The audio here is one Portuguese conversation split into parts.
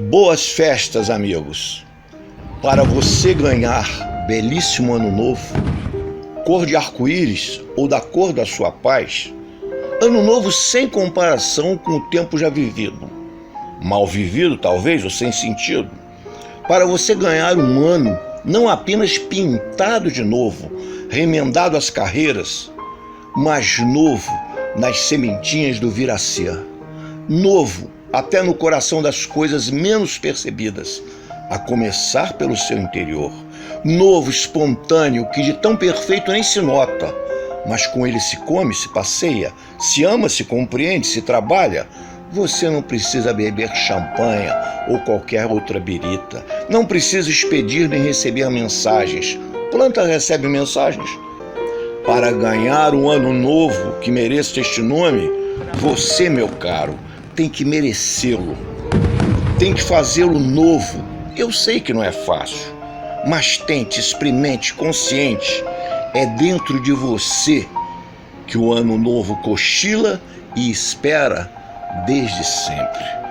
Boas festas, amigos! Para você ganhar belíssimo ano novo, cor de arco-íris ou da cor da sua paz, ano novo sem comparação com o tempo já vivido, mal vivido talvez ou sem sentido, para você ganhar um ano não apenas pintado de novo, remendado as carreiras, mas novo nas sementinhas do vir a ser, novo até no coração das coisas menos percebidas, a começar pelo seu interior, novo, espontâneo, que de tão perfeito nem se nota, mas com ele se come, se passeia, se ama, se compreende, se trabalha. Você não precisa beber champanhe ou qualquer outra birita, não precisa expedir nem receber mensagens. Planta recebe mensagens. Para ganhar um ano novo que mereça este nome, você, meu caro, tem que merecê-lo, tem que fazê-lo novo. Eu sei que não é fácil, mas tente, experimente, consciente. É dentro de você que o ano novo cochila e espera desde sempre.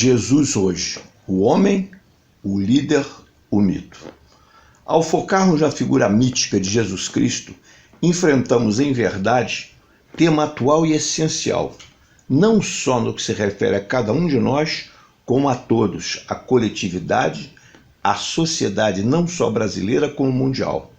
Jesus hoje, o homem, o líder, o mito. Ao focarmos na figura mítica de Jesus Cristo, enfrentamos em verdade tema atual e essencial, não só no que se refere a cada um de nós, como a todos, a coletividade, a sociedade não só brasileira como mundial.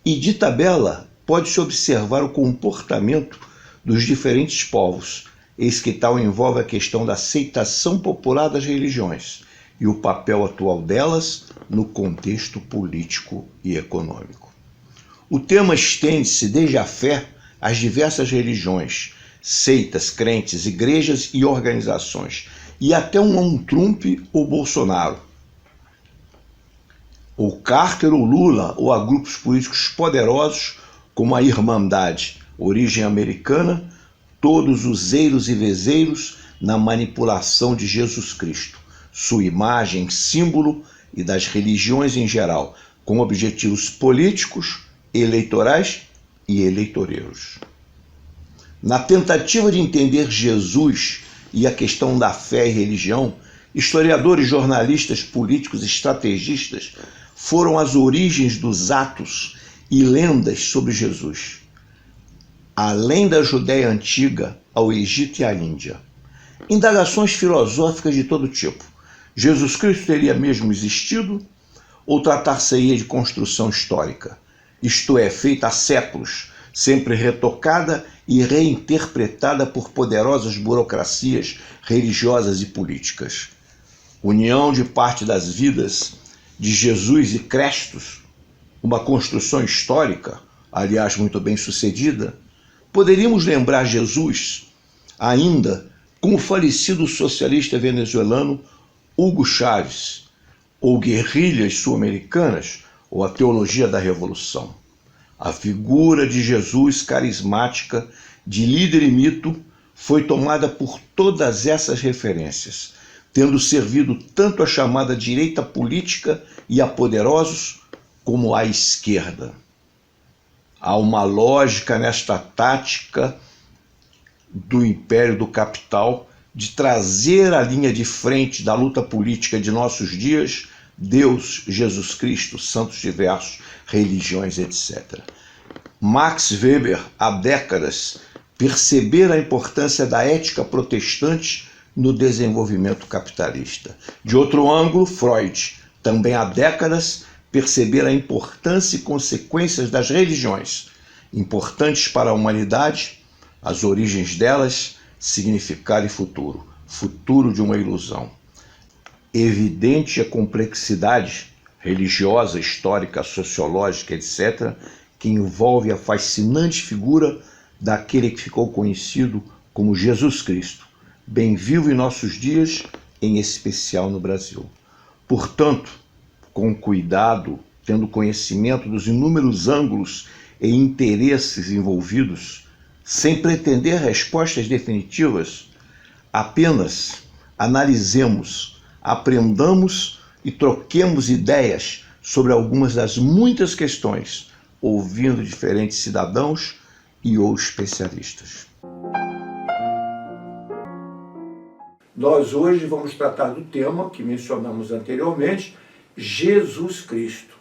E de tabela pode-se observar o comportamento dos diferentes povos. Eis que tal envolve a questão da aceitação popular das religiões e o papel atual delas no contexto político e econômico. O tema estende-se desde a fé às diversas religiões, seitas, crentes, igrejas e organizações, e até um Trump ou Bolsonaro, ou Carter ou Lula, ou a grupos políticos poderosos como a Irmandade, origem americana, todos os eiros e vezeiros na manipulação de Jesus Cristo, sua imagem, símbolo e das religiões em geral, com objetivos políticos, eleitorais e eleitoreiros. Na tentativa de entender Jesus e a questão da fé e religião, historiadores, jornalistas, políticos e estrategistas foram às origens dos atos e lendas sobre Jesus, além da Judéia antiga ao Egito e à Índia. Indagações filosóficas de todo tipo. Jesus Cristo teria mesmo existido ou tratar-se-ia de construção histórica, isto é, feita há séculos, sempre retocada e reinterpretada por poderosas burocracias religiosas e políticas? União de parte das vidas de Jesus e Crestos, uma construção histórica, aliás muito bem sucedida? Poderíamos lembrar Jesus ainda com o falecido socialista venezuelano Hugo Chávez, ou guerrilhas sul-americanas, ou a teologia da revolução. A figura de Jesus carismática, de líder e mito, foi tomada por todas essas referências, tendo servido tanto à chamada direita política e a poderosos, como à esquerda. Há uma lógica nesta tática do império do capital de trazer à linha de frente da luta política de nossos dias Deus, Jesus Cristo, santos diversos, religiões, etc. Max Weber, há décadas, percebera a importância da ética protestante no desenvolvimento capitalista. De outro ângulo, Freud, também há décadas, perceber a importância e consequências das religiões, importantes para a humanidade, as origens delas, significado e futuro, futuro de uma ilusão. Evidente a complexidade religiosa, histórica, sociológica, etc., que envolve a fascinante figura daquele que ficou conhecido como Jesus Cristo, bem vivo em nossos dias, em especial no Brasil. Portanto, com cuidado, tendo conhecimento dos inúmeros ângulos e interesses envolvidos, sem pretender respostas definitivas, apenas analisemos, aprendamos e troquemos ideias sobre algumas das muitas questões, ouvindo diferentes cidadãos e ou especialistas. Nós hoje vamos tratar do tema que mencionamos anteriormente, Jesus Cristo.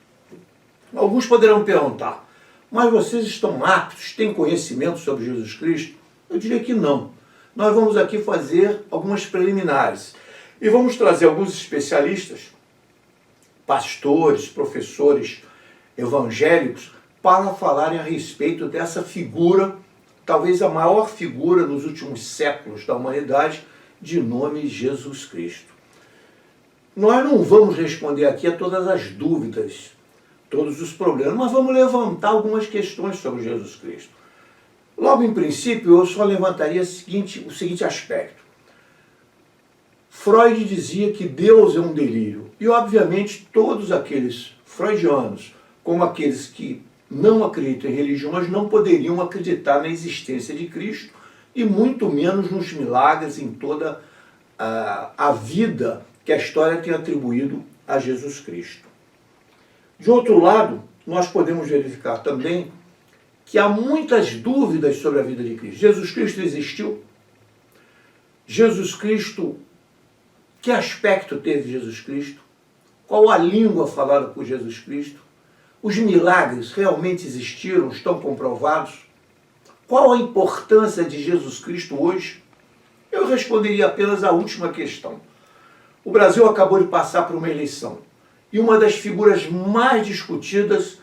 Alguns poderão perguntar, mas vocês estão aptos, têm conhecimento sobre Jesus Cristo? Eu diria que não. Nós vamos aqui fazer algumas preliminares e vamos trazer alguns especialistas, pastores, professores evangélicos, para falarem a respeito dessa figura, talvez a maior figura nos últimos séculos da humanidade, de nome Jesus Cristo. Nós não vamos responder aqui a todas as dúvidas, todos os problemas, mas vamos levantar algumas questões sobre Jesus Cristo. Logo em princípio, eu só levantaria o seguinte aspecto. Freud dizia que Deus é um delírio. E, obviamente, todos aqueles freudianos, como aqueles que não acreditam em religiões, não poderiam acreditar na existência de Cristo e muito menos nos milagres, em toda a vida que a história tem atribuído a Jesus Cristo. De outro lado, nós podemos verificar também que há muitas dúvidas sobre a vida de Cristo. Jesus Cristo existiu? Jesus Cristo, que aspecto teve Jesus Cristo? Qual a língua falada por Jesus Cristo? Os milagres realmente existiram, estão comprovados? Qual a importância de Jesus Cristo hoje? Eu responderia apenas à última questão. O Brasil acabou de passar por uma eleição e uma das figuras mais discutidas,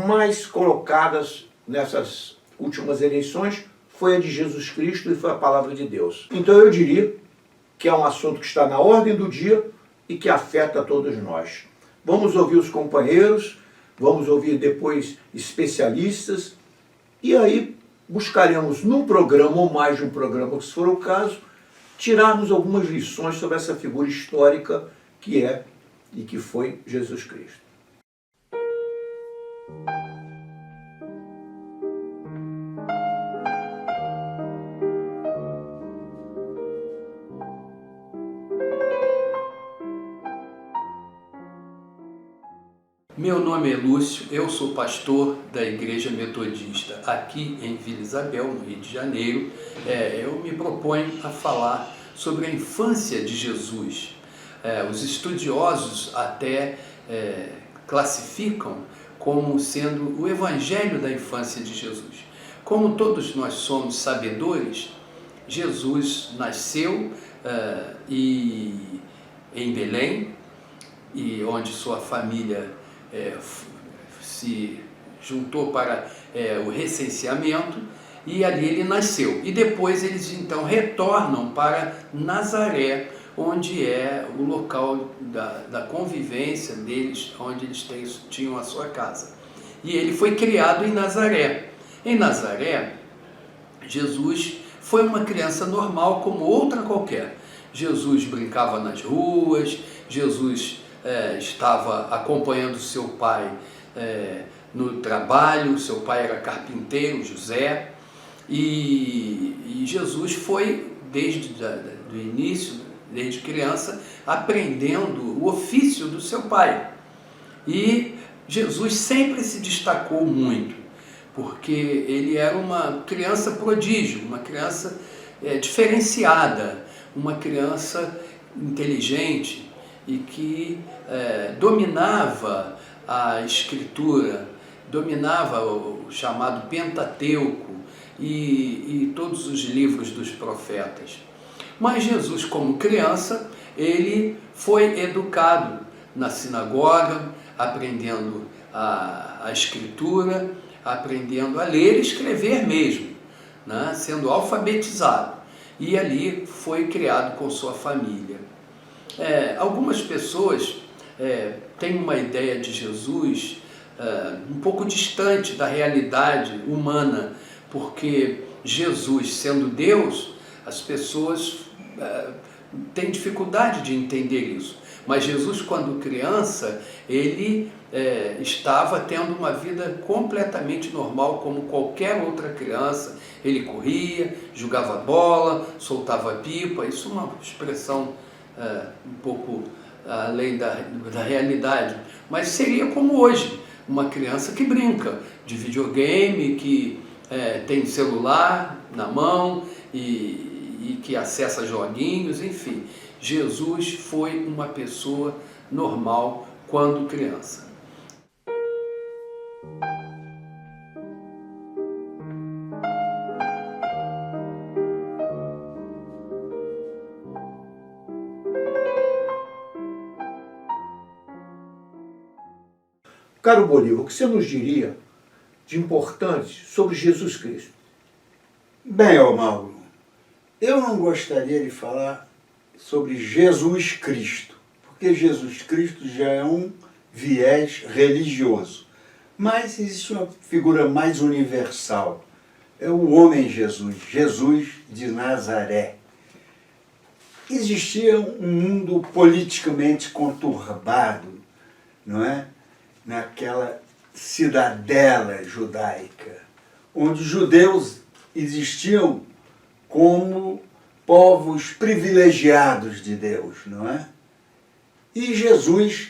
mais colocadas nessas últimas eleições foi a de Jesus Cristo e foi a palavra de Deus. Então eu diria que é um assunto que está na ordem do dia e que afeta a todos nós. Vamos ouvir os companheiros, vamos ouvir depois especialistas e aí buscaremos num programa ou mais de um programa, se for o caso, tirarmos algumas lições sobre essa figura histórica que é e que foi Jesus Cristo. Meu nome é Lúcio, eu sou pastor da Igreja Metodista aqui em Vila Isabel, no Rio de Janeiro. Eu me proponho a falar sobre a infância de Jesus. Os estudiosos até classificam como sendo o evangelho da infância de Jesus. Como todos nós somos sabedores, Jesus nasceu em Belém, e onde sua família se juntou para o recenseamento, e ali ele nasceu. E depois eles então retornam para Nazaré, onde é o local da convivência deles, onde eles tinham a sua casa. E ele foi criado em Nazaré. Em Nazaré, Jesus foi uma criança normal como outra qualquer. Jesus brincava nas ruas, Jesus estava acompanhando seu pai no trabalho, seu pai era carpinteiro, José, e Jesus foi, desde o início, desde criança, aprendendo o ofício do seu pai. E Jesus sempre se destacou muito, porque ele era uma criança prodígio, uma criança diferenciada, uma criança inteligente, e que dominava a Escritura, dominava o chamado Pentateuco e todos os livros dos profetas. Mas Jesus, como criança, ele foi educado na sinagoga, aprendendo a Escritura, aprendendo a ler e escrever mesmo, né? Sendo alfabetizado. E ali foi criado com sua família. Algumas pessoas têm uma ideia de Jesus um pouco distante da realidade humana, porque Jesus sendo Deus, as pessoas têm dificuldade de entender isso. Mas Jesus, quando criança, ele estava tendo uma vida completamente normal, como qualquer outra criança. Ele corria, jogava bola, soltava pipa. Isso é uma expressão um pouco além da realidade. Mas seria como hoje, uma criança que brinca de videogame, que tem celular na mão e que acessa joguinhos, enfim. Jesus foi uma pessoa normal quando criança. Caro Bolívar, o que você nos diria de importante sobre Jesus Cristo? Bem, Mauro, eu não gostaria de falar sobre Jesus Cristo, porque Jesus Cristo já é um viés religioso. Mas existe uma figura mais universal, é o homem Jesus, Jesus de Nazaré. Existia um mundo politicamente conturbado, não é? Naquela cidadela judaica, onde os judeus existiam como povos privilegiados de Deus, não é? E Jesus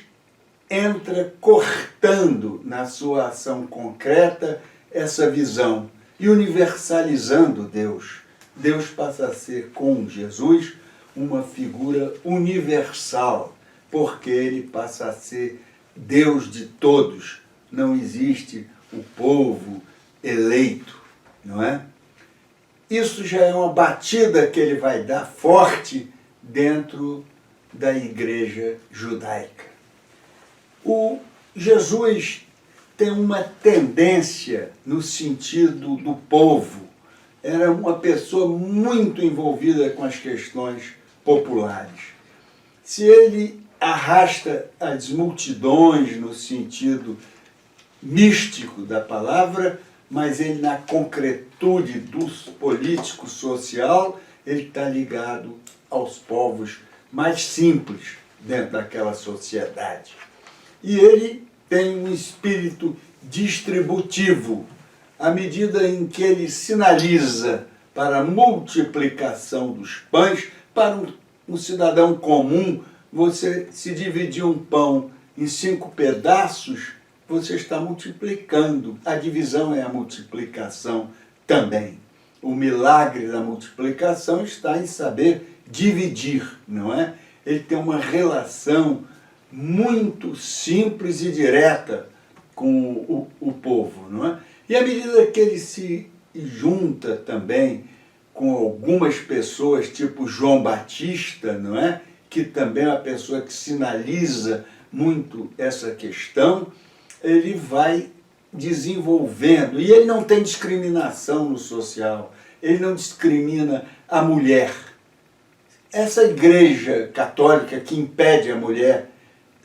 entra cortando na sua ação concreta essa visão e universalizando Deus. Deus passa a ser, com Jesus, uma figura universal, porque ele passa a ser Deus de todos. Não existe o povo eleito, não é? Isso já é uma batida que ele vai dar forte dentro da igreja judaica. O Jesus tem uma tendência no sentido do povo. Era uma pessoa muito envolvida com as questões populares. Se ele arrasta as multidões no sentido místico da palavra, mas ele, na concretude do político social, ele está ligado aos povos mais simples dentro daquela sociedade. E ele tem um espírito distributivo, à medida em que ele sinaliza para a multiplicação dos pães. Para um cidadão comum, você se dividir um pão em 5 pedaços, você está multiplicando. A divisão é a multiplicação também. O milagre da multiplicação está em saber dividir, não é? Ele tem uma relação muito simples e direta com o povo, não é? E à medida que ele se junta também com algumas pessoas, tipo João Batista, não é? Que também é uma pessoa que sinaliza muito essa questão, ele vai desenvolvendo. E ele não tem discriminação no social, ele não discrimina a mulher. Essa igreja católica que impede a mulher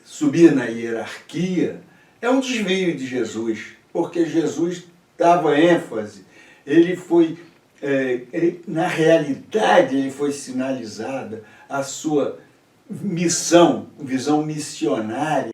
subir na hierarquia é um desvio de Jesus, porque Jesus dava ênfase, ele foi, na realidade, ele foi sinalizada a sua missão, visão missionária.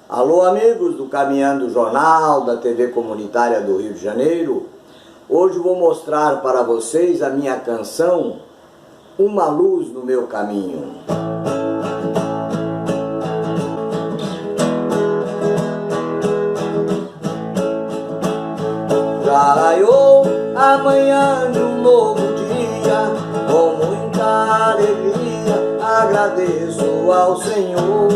Alô, amigos do Caminhando Jornal, da TV Comunitária do Rio de Janeiro. Hoje vou mostrar para vocês a minha canção Uma Luz no Meu Caminho. Já raiou a manhã de um novo dia, com muita alegria agradeço ao Senhor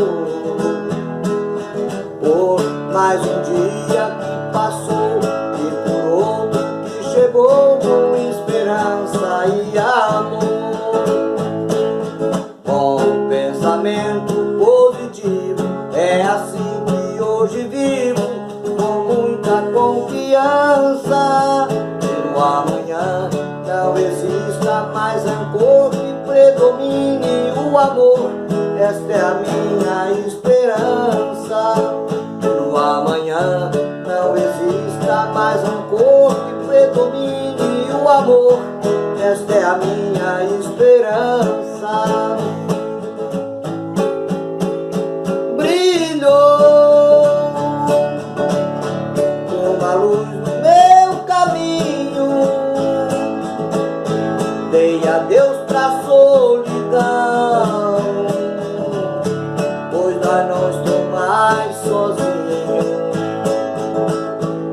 por mais um dia que passou e por outro que chegou com esperança e amor. Com pensamento positivo, é assim que hoje vivo, com muita confiança. esta é a minha esperança. No amanhã não exista mais rancor que predomine o amor. Esta é a minha esperança. Brilhou como a luz no meu caminho. Dei adeus pra solidão, pois nós não estamos mais sozinhos.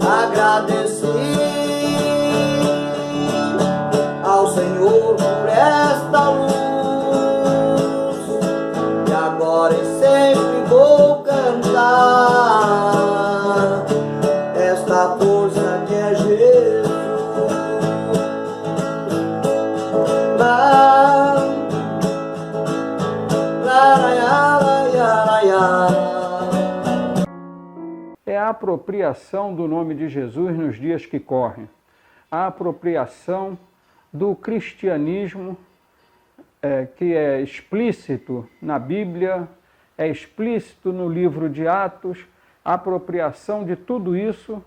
Agradeci ao Senhor por esta luz, e agora e sempre vou cantar esta força que é Jesus. É a apropriação do nome de Jesus nos dias que correm. A apropriação do cristianismo que é explícito na Bíblia, é explícito no livro de Atos, a apropriação de tudo isso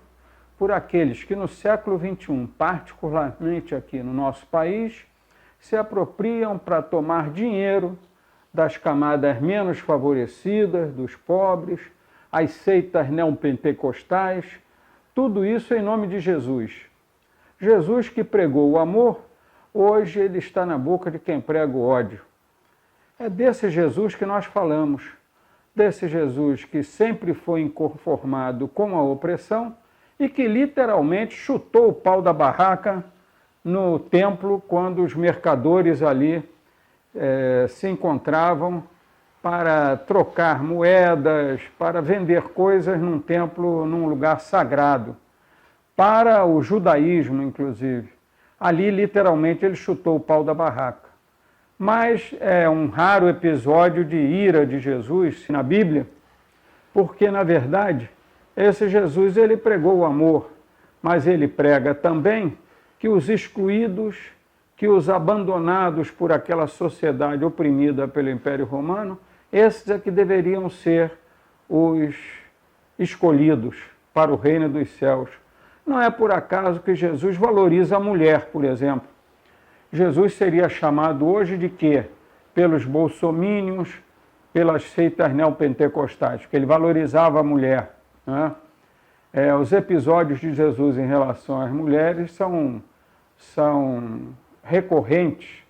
por aqueles que no século XXI, particularmente aqui no nosso país, se apropriam para tomar dinheiro das camadas menos favorecidas, dos pobres, as seitas neopentecostais, tudo isso em nome de Jesus. Jesus que pregou o amor, hoje ele está na boca de quem prega o ódio. É desse Jesus que nós falamos, desse Jesus que sempre foi inconformado com a opressão e que literalmente chutou o pau da barraca no templo quando os mercadores ali se encontravam para trocar moedas, para vender coisas num templo, num lugar sagrado, para o judaísmo, inclusive. Ali, literalmente, ele chutou o pau da barraca. Mas é um raro episódio de ira de Jesus na Bíblia, porque, na verdade, esse Jesus ele pregou o amor, mas ele prega também que os excluídos, que os abandonados por aquela sociedade oprimida pelo Império Romano, esses é que deveriam ser os escolhidos para o reino dos céus. Não é por acaso que Jesus valoriza a mulher, por exemplo. Jesus seria chamado hoje de quê? Pelos bolsomínios, pelas seitas neopentecostais, porque ele valorizava a mulher, né? Os episódios de Jesus em relação às mulheres são recorrentes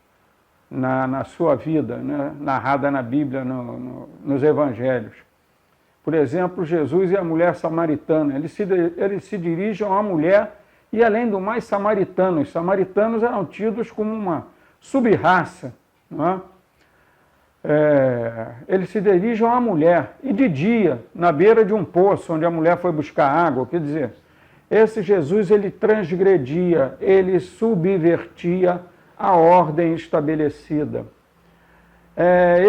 na sua vida, né? Narrada na Bíblia, nos Evangelhos. Por exemplo, Jesus e a mulher samaritana, eles se dirigem a uma mulher e, além do mais, samaritanos. Os samaritanos eram tidos como uma sub-raça, não é? Eles se dirigem a uma mulher, e de dia, na beira de um poço, onde a mulher foi buscar água. Quer dizer, esse Jesus, ele transgredia, ele subvertia a ordem estabelecida.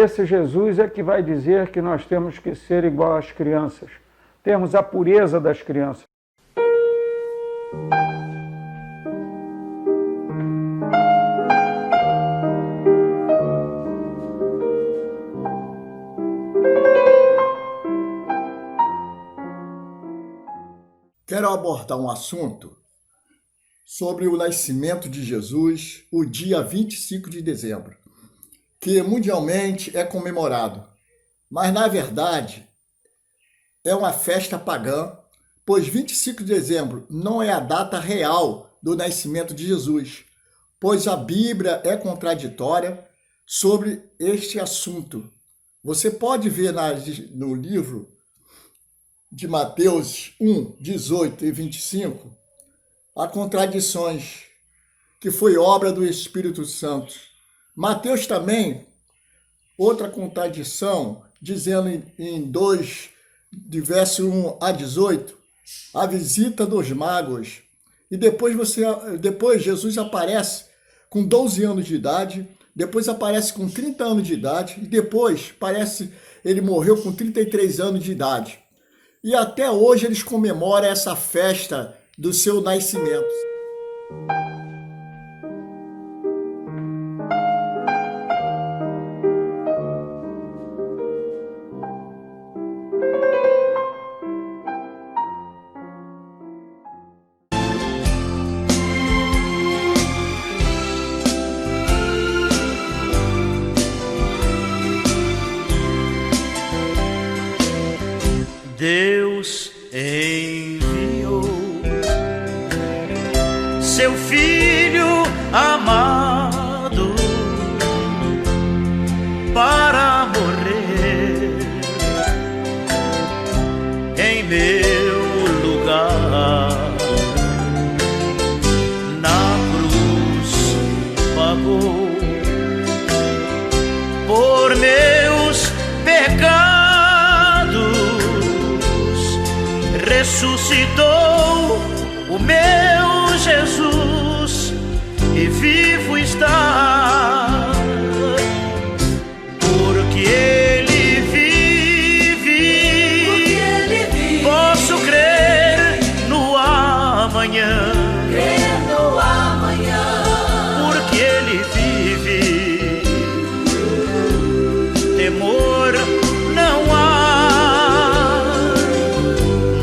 Esse Jesus é que vai dizer que nós temos que ser igual às crianças, termos a pureza das crianças. Quero abordar um assunto sobre o nascimento de Jesus, o dia 25 de dezembro, que mundialmente é comemorado, mas na verdade é uma festa pagã, pois 25 de dezembro não é a data real do nascimento de Jesus, pois a Bíblia é contraditória sobre este assunto. Você pode ver no livro de Mateus 1, 18 e 25, há contradições, que foi obra do Espírito Santo. Mateus também, outra contradição, dizendo em 2, de verso 1 a 18, a visita dos magos. E depois Jesus aparece com 12 anos de idade, depois aparece com 30 anos de idade, e depois parece ele morreu com 33 anos de idade. E até hoje eles comemoram essa festa do seu nascimento. seu filho amado para morrer em meu lugar. Na cruz pagou por meus pecados, ressuscitou o meu Jesus e vivo está, porque Ele vive. Posso crer no amanhã, porque Ele vive. Temor não há,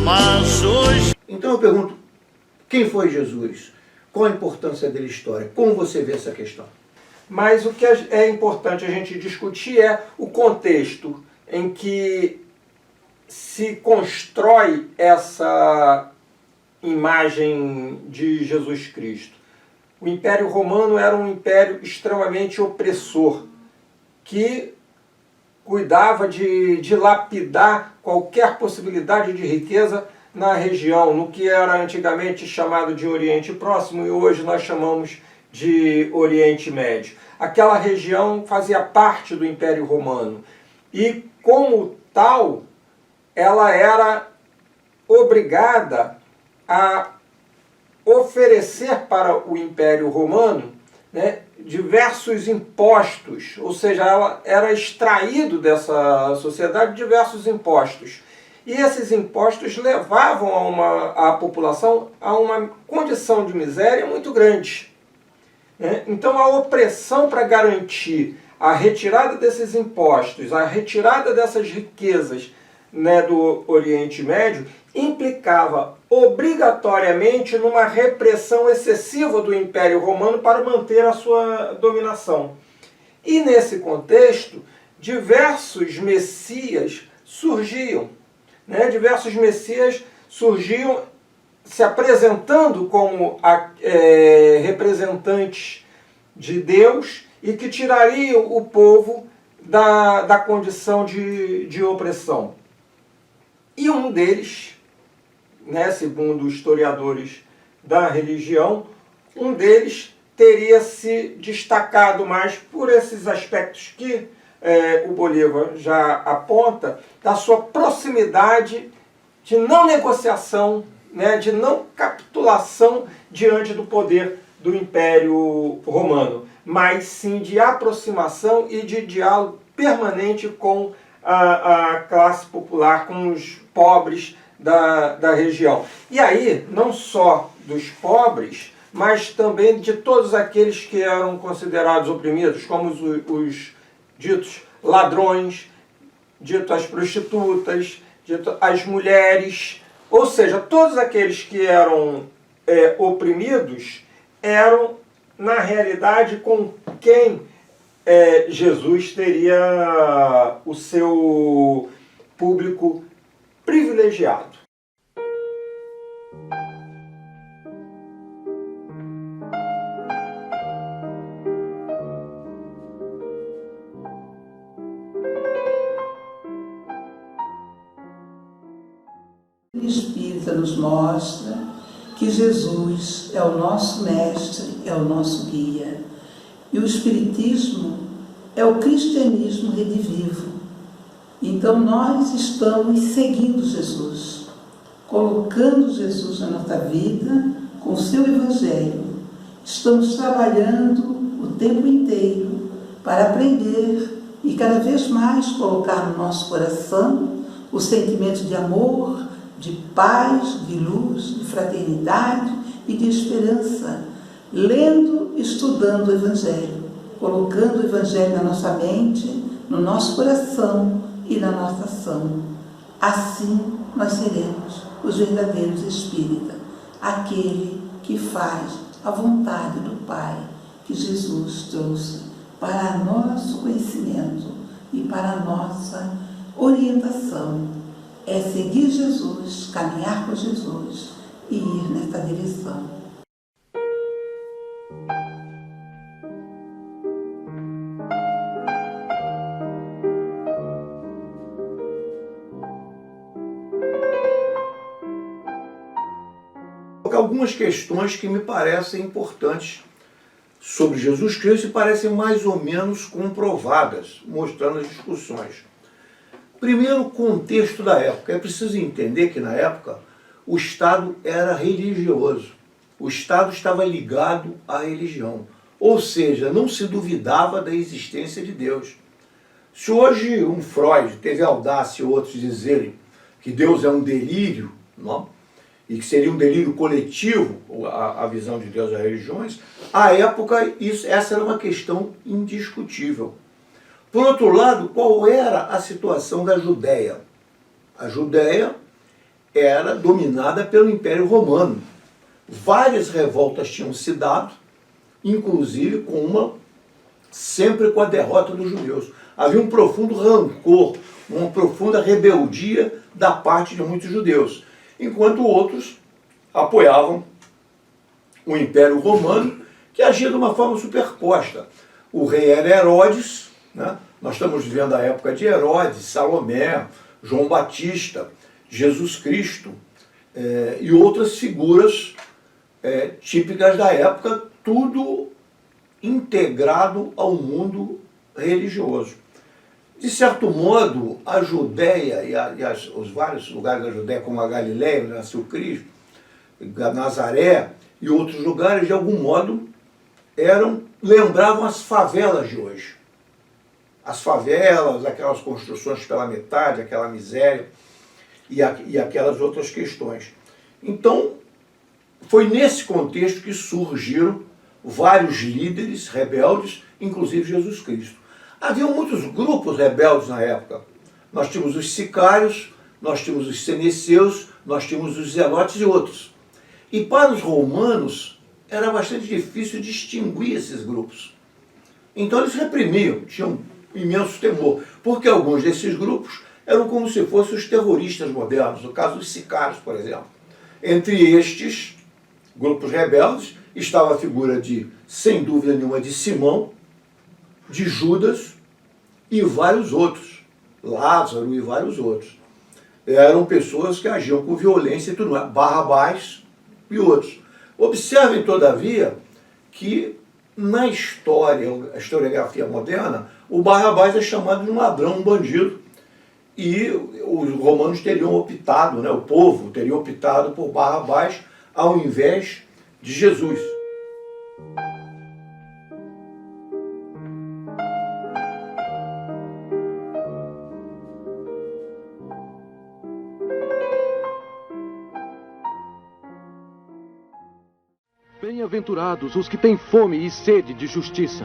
mas hoje. Então eu pergunto, quem foi Jesus? Qual a importância dele na história? Como você vê essa questão? Mas o que é importante a gente discutir é o contexto em que se constrói essa imagem de Jesus Cristo. O Império Romano era um império extremamente opressor, que cuidava de dilapidar qualquer possibilidade de riqueza na região, no que era antigamente chamado de Oriente Próximo e hoje nós chamamos de Oriente Médio. Aquela região fazia parte do Império Romano e, como tal, ela era obrigada a oferecer para o Império Romano, né, diversos impostos, ou seja, ela era extraído dessa sociedade diversos impostos. E esses impostos levavam a população a uma condição de miséria muito grande. Então a opressão para garantir a retirada desses impostos, a retirada dessas riquezas, né, do Oriente Médio, implicava obrigatoriamente numa repressão excessiva do Império Romano para manter a sua dominação. E nesse contexto, diversos messias surgiam. Diversos messias surgiam se apresentando como representantes de Deus e que tirariam o povo da condição de opressão. E um deles, segundo historiadores da religião, um deles teria se destacado mais por esses aspectos que o Bolívar já aponta, da sua proximidade de não negociação, de não capitulação diante do poder do Império Romano, mas sim de aproximação e de diálogo permanente com a classe popular, com os pobres da região. E aí, não só dos pobres, mas também de todos aqueles que eram considerados oprimidos, como os ditos ladrões, dito as prostitutas, dito as mulheres, ou seja, todos aqueles que eram oprimidos eram, na realidade, com quem Jesus teria o seu público privilegiado. O Espírita nos mostra que Jesus é o nosso mestre, é o nosso guia. E o Espiritismo é o cristianismo redivivo. Então nós estamos seguindo Jesus, colocando Jesus na nossa vida com o seu Evangelho. Estamos trabalhando o tempo inteiro para aprender e cada vez mais colocar no nosso coração o sentimento de amor, de paz, de luz, de fraternidade e de esperança, lendo e estudando o Evangelho, colocando o Evangelho na nossa mente, no nosso coração e na nossa ação. Assim nós seremos os verdadeiros espíritas, aquele que faz a vontade do Pai, que Jesus trouxe para nosso conhecimento e para nossa orientação. É seguir Jesus, caminhar com Jesus e ir nessa direção. algumas questões que me parecem importantes sobre Jesus Cristo e parecem mais ou menos comprovadas, mostrando as discussões. Primeiro, o contexto da época. É preciso entender que, na época, o Estado era religioso. O Estado estava ligado à religião. Ou seja, não se duvidava da existência de Deus. Se hoje um Freud teve a audácia e outros dizerem que Deus é um delírio, não? E que seria um delírio coletivo, a visão de Deus das religiões, à época essa era uma questão indiscutível. Por outro lado, qual era a situação da Judéia? A Judéia era dominada pelo Império Romano. Várias revoltas tinham se dado, inclusive sempre com a derrota dos judeus. Havia um profundo rancor, uma profunda rebeldia da parte de muitos judeus, enquanto outros apoiavam o Império Romano, que agia de uma forma superposta. O rei era Herodes, né? Nós estamos vivendo a época de Herodes, Salomé, João Batista, Jesus Cristo e outras figuras típicas da época, tudo integrado ao mundo religioso. De certo modo, a Judéia e os vários lugares da Judéia, como a Galileia, onde nasceu Cristo, Nazaré e outros lugares, de algum modo, lembravam as favelas de hoje. As favelas, aquelas construções pela metade, aquela miséria e aquelas outras questões. Então, foi nesse contexto que surgiram vários líderes rebeldes, inclusive Jesus Cristo. Havia muitos grupos rebeldes na época. Nós tínhamos os sicários, nós tínhamos os seneseus, nós tínhamos os zelotes e outros. E para os romanos era bastante difícil distinguir esses grupos. Então eles reprimiam, tinham imenso temor, porque alguns desses grupos eram como se fossem os terroristas modernos, no caso dos sicários, por exemplo. Entre estes grupos rebeldes estava a figura sem dúvida nenhuma, de Simão, de Judas e vários outros, Lázaro e vários outros. Eram pessoas que agiam com violência e tudo mais, Barrabás e outros. Observem, todavia, que na história, a historiografia moderna, o Barrabás é chamado de um ladrão, um bandido, e os romanos teriam optado, o povo teria optado por Barrabás ao invés de Jesus. Bem-aventurados os que têm fome e sede de justiça,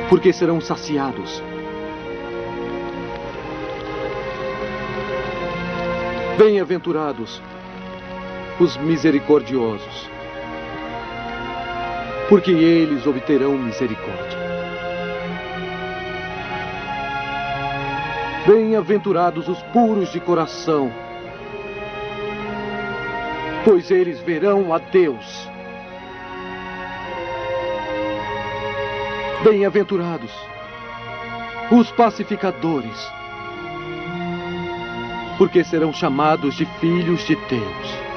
porque serão saciados. Bem-aventurados os misericordiosos, porque eles obterão misericórdia. Bem-aventurados os puros de coração, pois eles verão a Deus. Bem-aventurados os pacificadores, porque serão chamados de filhos de Deus.